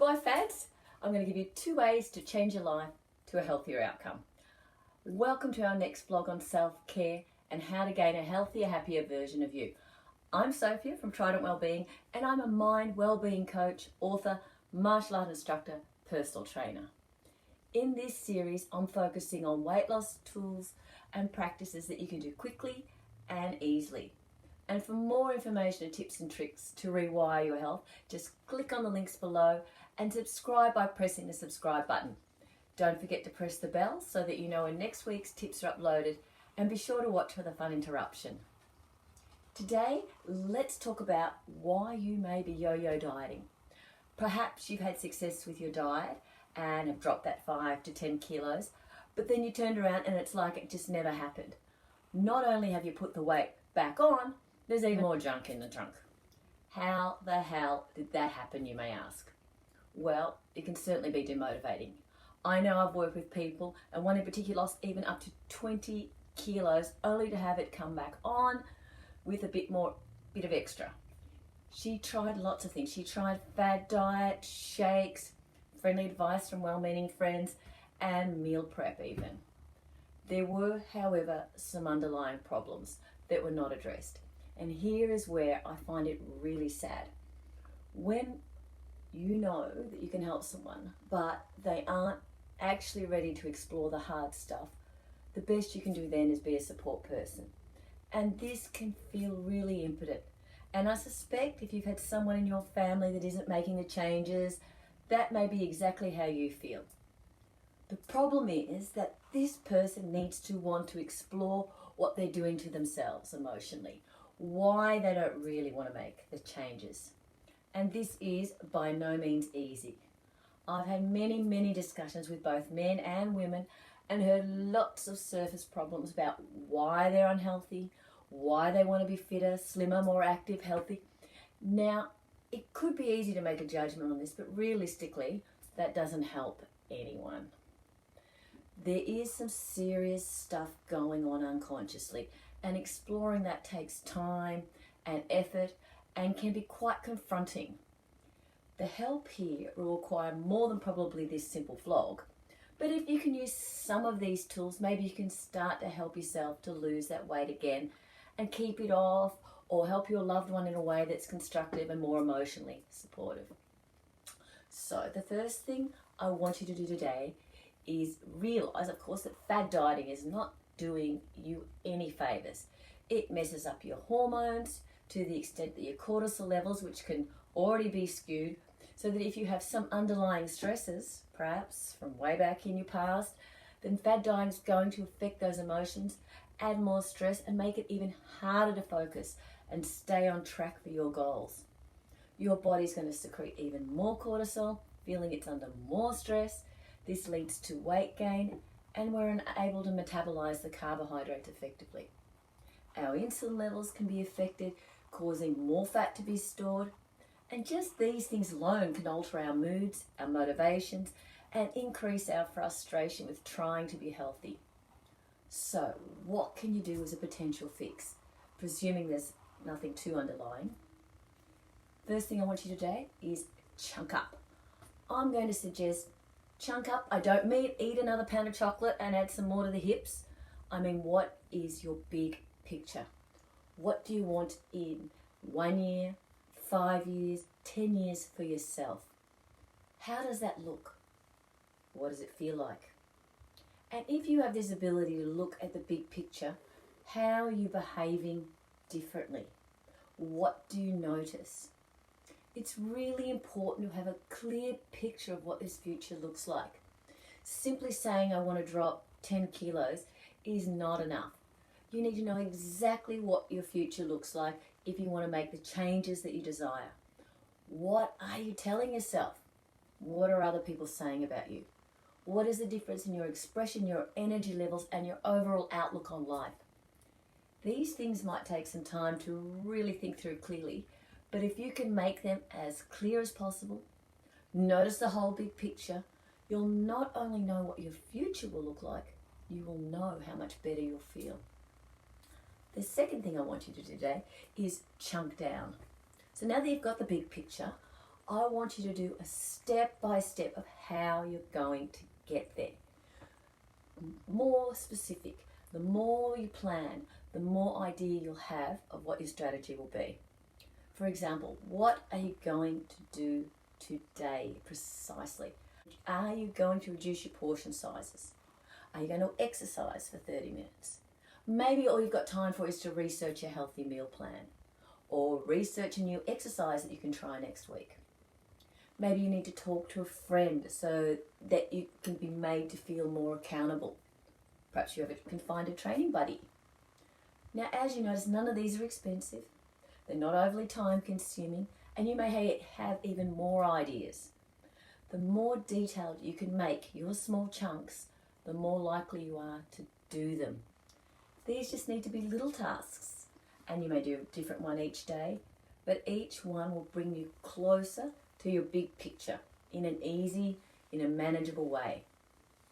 Goodbye fads. I'm going to give you 2 ways to change your life to a healthier outcome. Welcome to our next vlog on self-care and how to gain a healthier, happier version of you. I'm Sophia from Trident Wellbeing, and I'm a mind wellbeing coach, author, martial art instructor, personal trainer. In this series, I'm focusing on weight loss tools and practices that you can do quickly and easily. And for more information and tips and tricks to rewire your health, just click on the links below and subscribe by pressing the subscribe button. Don't forget to press the bell so that you know when next week's tips are uploaded, and be sure to watch for the fun interruption. Today, let's talk about why you may be yo-yo dieting. Perhaps you've had success with your diet and have dropped that 5 to 10 kilos, but then you turned around and it's like it just never happened. Not only have you put the weight back on, there's even more junk in the trunk. How the hell did that happen, you may ask? Well, it can certainly be demotivating. I know I've worked with people, and one in particular lost even up to 20 kilos only to have it come back on with a bit of extra. She tried lots of things. She tried fad diet, shakes, friendly advice from well-meaning friends, and meal prep even. There were, however, some underlying problems that were not addressed. And here is where I find it really sad. When you know that you can help someone, but they aren't actually ready to explore the hard stuff, the best you can do then is be a support person. And this can feel really impotent. And I suspect if you've had someone in your family that isn't making the changes, that may be exactly how you feel. The problem is that this person needs to want to explore what they're doing to themselves emotionally, why they don't really want to make the changes. And this is by no means easy. I've had many discussions with both men and women and heard lots of surface problems about why they're unhealthy, why they want to be fitter, slimmer, more active, healthy. Now, it could be easy to make a judgment on this, but realistically, that doesn't help anyone. There is some serious stuff going on unconsciously, and exploring that takes time and effort and can be quite confronting. The help here will require more than probably this simple vlog, but if you can use some of these tools, maybe you can start to help yourself to lose that weight again and keep it off, or help your loved one in a way that's constructive and more emotionally supportive. So the first thing I want you to do today is realize, of course, that fad dieting is not doing you any favors. It messes up your hormones to the extent that your cortisol levels, which can already be skewed, so that if you have some underlying stresses, perhaps from way back in your past, then fad dieting is going to affect those emotions, add more stress, and make it even harder to focus and stay on track for your goals. Your body's going to secrete even more cortisol, feeling it's under more stress. This leads to weight gain, and we're unable to metabolize the carbohydrates effectively. Our insulin levels can be affected, causing more fat to be stored. And just these things alone can alter our moods, our motivations, and increase our frustration with trying to be healthy. So, what can you do as a potential fix, presuming there's nothing too underlying? First thing I want you to do is chunk up. I'm going to suggest chunk up. I don't mean eat another pound of chocolate and add some more to the hips. I mean, what is your big picture? What do you want in 1 year, 5 years, 10 years for yourself? How does that look? What does it feel like? And if you have this ability to look at the big picture, how are you behaving differently? What do you notice? It's really important to have a clear picture of what this future looks like. Simply saying I want to drop 10 kilos is not enough. You need to know exactly what your future looks like if you want to make the changes that you desire. What are you telling yourself? What are other people saying about you? What is the difference in your expression, your energy levels, and your overall outlook on life? These things might take some time to really think through clearly, but if you can make them as clear as possible, notice the whole big picture, you'll not only know what your future will look like, you will know how much better you'll feel. The second thing I want you to do today is chunk down. So now that you've got the big picture, I want you to do a step-by-step of how you're going to get there. More specific. The more you plan, the more idea you'll have of what your strategy will be. For example, what are you going to do today precisely? Are you going to reduce your portion sizes? Are you going to exercise for 30 minutes? Maybe all you've got time for is to research a healthy meal plan or research a new exercise that you can try next week. Maybe you need to talk to a friend so that you can be made to feel more accountable. Perhaps you can find a training buddy. Now, as you notice, none of these are expensive. They're not overly time consuming, and you may have even more ideas. The more detailed you can make your small chunks, the more likely you are to do them. These just need to be little tasks, and you may do a different one each day, but each one will bring you closer to your big picture in an easy, in a manageable way.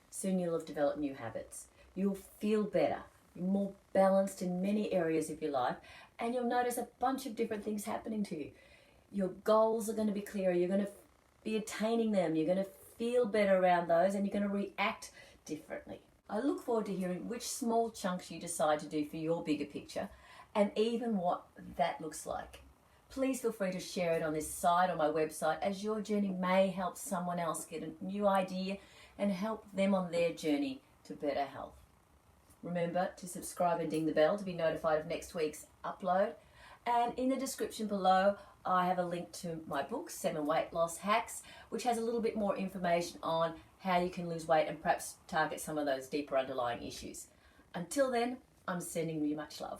Soon you'll have developed new habits. You'll feel better. You're more balanced in many areas of your life, and you'll notice a bunch of different things happening to you. Your goals are going to be clearer. You're going to be attaining them. You're going to feel better around those, and you're going to react differently. I look forward to hearing which small chunks you decide to do for your bigger picture, and even what that looks like. Please feel free to share it on this site or my website, as your journey may help someone else get a new idea and help them on their journey to better health. Remember to subscribe and ding the bell to be notified of next week's upload. And in the description below, I have a link to my book, 7 Weight Loss Hacks, which has a little bit more information on how you can lose weight and perhaps target some of those deeper underlying issues. Until then, I'm sending you much love.